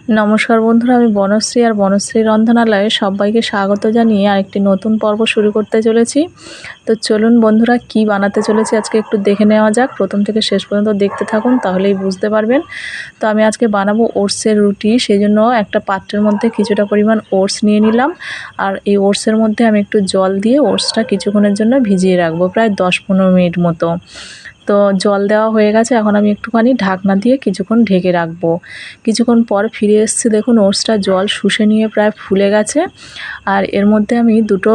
নমস্কার বন্ধুরা, আমি বনশ্রী আর বনশ্রী রন্ধনালয়ে সবাইকে স্বাগত জানিয়ে আরেকটি নতুন পর্ব শুরু করতে চলেছি। তো চলুন বন্ধুরা, কি বানাতে চলেছি আজকে একটু দেখে নেওয়া যাক। প্রথম থেকে শেষ পর্যন্ত দেখতে থাকুন, তাহলেই বুঝতে পারবেন। তো আমি আজকে বানাবো ওটসের রুটি। সেই জন্য একটা পাত্রের মধ্যে কিছুটা পরিমাণ ওটস নিয়ে নিলাম, আর এই ওটসের মধ্যে আমি একটু জল দিয়ে ওটসটা কিছুক্ষণের জন্য ভিজিয়ে রাখবো, প্রায় 10-15 মিনিট মতো। তো জল দেওয়া হয়ে গেছে, এখন আমি একটুখানি ঢাকনা দিয়ে কিছুক্ষণ ঢেকে রাখবো। কিছুক্ষণ পর ফিরে এসেছি, দেখুন ওটসটা জল শুষে নিয়ে প্রায় ফুলে গেছে। আর এর মধ্যে আমি দুটো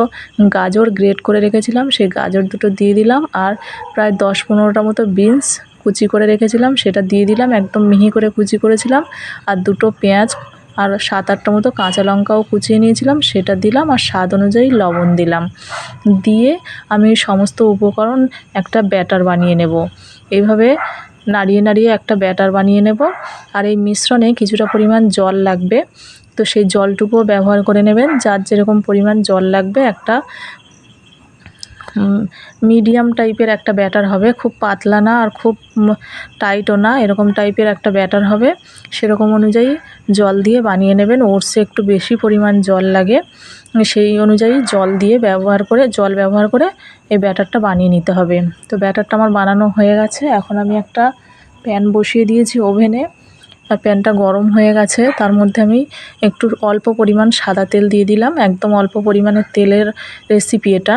গাজর গ্রেট করে রেখেছিলাম, সেই গাজর দুটো দিয়ে দিলাম। আর প্রায় 10-15টা মতো বিনস কুচি করে রেখেছিলাম, সেটা দিয়ে দিলাম, একদম মিহি করে কুচি করেছিলাম। আর দুটো পেঁয়াজ আর 7-8টা মতো কাঁচা লঙ্কাও কুচিয়ে নিয়েছিলাম, সেটা দিলাম। আর স্বাদ অনুযায়ী লবণ দিলাম। দিয়ে আমি সমস্ত উপকরণ একটা ব্যাটার বানিয়ে নেব। এইভাবে নাড়িয়ে নাড়িয়ে একটা ব্যাটার বানিয়ে নেব। আর এই মিশ্রণে কিছুটা পরিমাণ জল লাগবে, তো সেই জলটুকুও ব্যবহার করে নেবেন। যার যেরকম পরিমাণ জল লাগবে, একটা মিডিয়াম টাইপের একটা ব্যাটার হবে, খুব পাতলা না আর খুব টাইটও না, এরকম টাইপের একটা ব্যাটার হবে। সেরকম অনুযায়ী জল দিয়ে বানিয়ে নেবেন। ওটসে একটু বেশি পরিমাণ জল লাগে, সেই অনুযায়ী জল ব্যবহার করে এই ব্যাটারটা বানিয়ে নিতে হবে। তো ব্যাটারটা আমার বানানো হয়ে গেছে। এখন আমি একটা প্যান বসিয়ে দিয়েছি ওভেনে, আর প্যানটা গরম হয়ে গেছে। তার মধ্যে আমি একটু অল্প পরিমাণ সাদা তেল দিয়ে দিলাম, একদম অল্প পরিমাণের তেলের রেসিপি এটা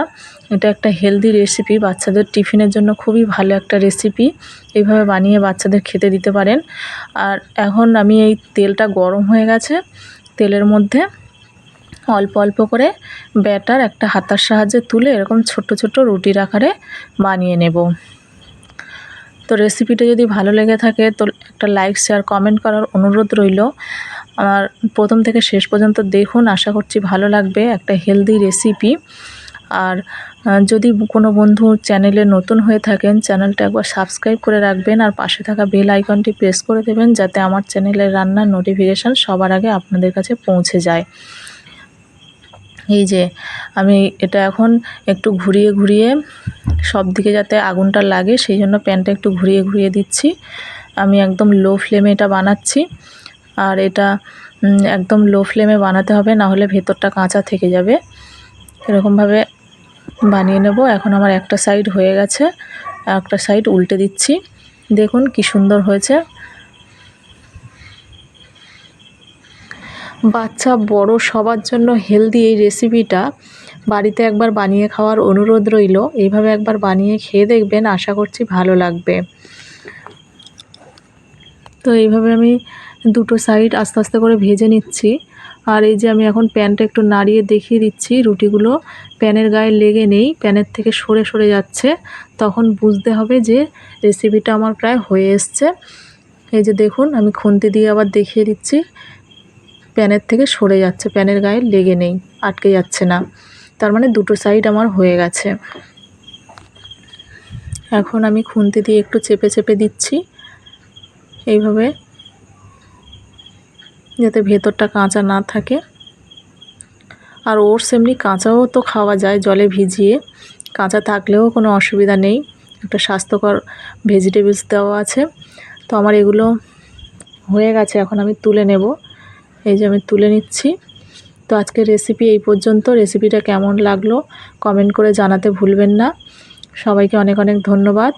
একটা হেলদি রেসিপি, বাচ্চাদের টিফিনের জন্য খুবই ভালো একটা রেসিপি। এইভাবে বানিয়ে বাচ্চাদের খেতে দিতে পারেন। আর এখন আমি এই তেলটা গরম হয়ে গেছে, তেলের মধ্যে অল্প অল্প করে ব্যাটার একটা হাতার সাহায্যে তুলে এরকম ছোট ছোট রুটির আকারে বানিয়ে নেব। তো রেসিপিটা যদি ভালো লেগে থাকে তো একটা লাইক, শেয়ার, কমেন্ট করার অনুরোধ রইল। আর প্রথম থেকে শেষ পর্যন্ত দেখুন, আশা করছি ভালো লাগবে। একটা হেলদি রেসিপি। আর যদি কোনো বন্ধু চ্যানেলে নতুন হয়ে থাকেন, চ্যানেলটা একবার সাবস্ক্রাইব করে রাখবেন, আর পাশে থাকা বেল আইকনটি প্রেস করে দেবেন, যাতে আমার চ্যানেলের রান্নার নোটিফিকেশান সবার আগে আপনাদের কাছে পৌঁছে যায়। এই যে আমি এটা এখন একটু ঘুরিয়ে ঘুরিয়ে সব দিকে যাতে আগুনটা লাগে, সেই জন্য প্যানটা একটু ঘুরিয়ে ঘুরিয়ে দিচ্ছি। আমি একদম লো ফ্লেমে এটা বানাচ্ছি। আর এটা একদম লো ফ্লেমে বানাতে হবে, না হলে ভেতরটা কাঁচা থেকে যাবে। এরকমভাবে বানিয়ে নেব। এখন আমার একটা সাইড হয়ে গেছে, একটা সাইড উল্টে দিচ্ছি। দেখুন কি সুন্দর হয়েছে। বাচ্চা বড় সবার জন্য হেলদি এই রেসিপিটা বাড়িতে একবার বানিয়ে খাওয়ার অনুরোধ রইল। এইভাবে একবার বানিয়ে খেয়ে দেখবেন, আশা করছি ভালো লাগবে। তো এইভাবে আমি দুটো সাইড আস্তে আস্তে করে ভেজে নিচ্ছি। আর এই যে আমি এখন প্যানটা একটু নাড়িয়ে দেখিয়ে দিচ্ছি, রুটিগুলো প্যানের গায়ে লেগে নেই, প্যানের থেকে সরে সরে যাচ্ছে, তখন বুঝতে হবে যে রেসিপিটা আমার প্রায় হয়ে এসছে। এই যে দেখুন, আমি খুন্তি দিয়ে আবার দেখিয়ে দিচ্ছি, প্যানের থেকে সরে যাচ্ছে, প্যানের গায়ে লেগে নেই, আটকে যাচ্ছে না। তার মানে দুটো সাইড আমার হয়ে গেছে। এখন আমি খুন্তি দিয়ে একটু চেপে চেপে দিচ্ছি, এইভাবে, যাতে ভেতরটা কাঁচা না থাকে। আর ওটস এমনি কাঁচাও তো খাওয়া যায় জলে ভিজিয়ে, কাঁচা থাকলেও কোনো অসুবিধা নেই, একটা স্বাস্থ্যকর ভেজিটেবলস দেওয়া আছে। তো আমার এগুলো হয়ে গেছে, এখন আমি তুলে নেব। এই যে আমি তুলে নিচ্ছি। তো আজকের রেসিপি এই পর্যন্ত। রেসিপিটা কেমন লাগলো কমেন্ট করে জানাতে ভুলবেন না। সবাইকে অনেক অনেক ধন্যবাদ।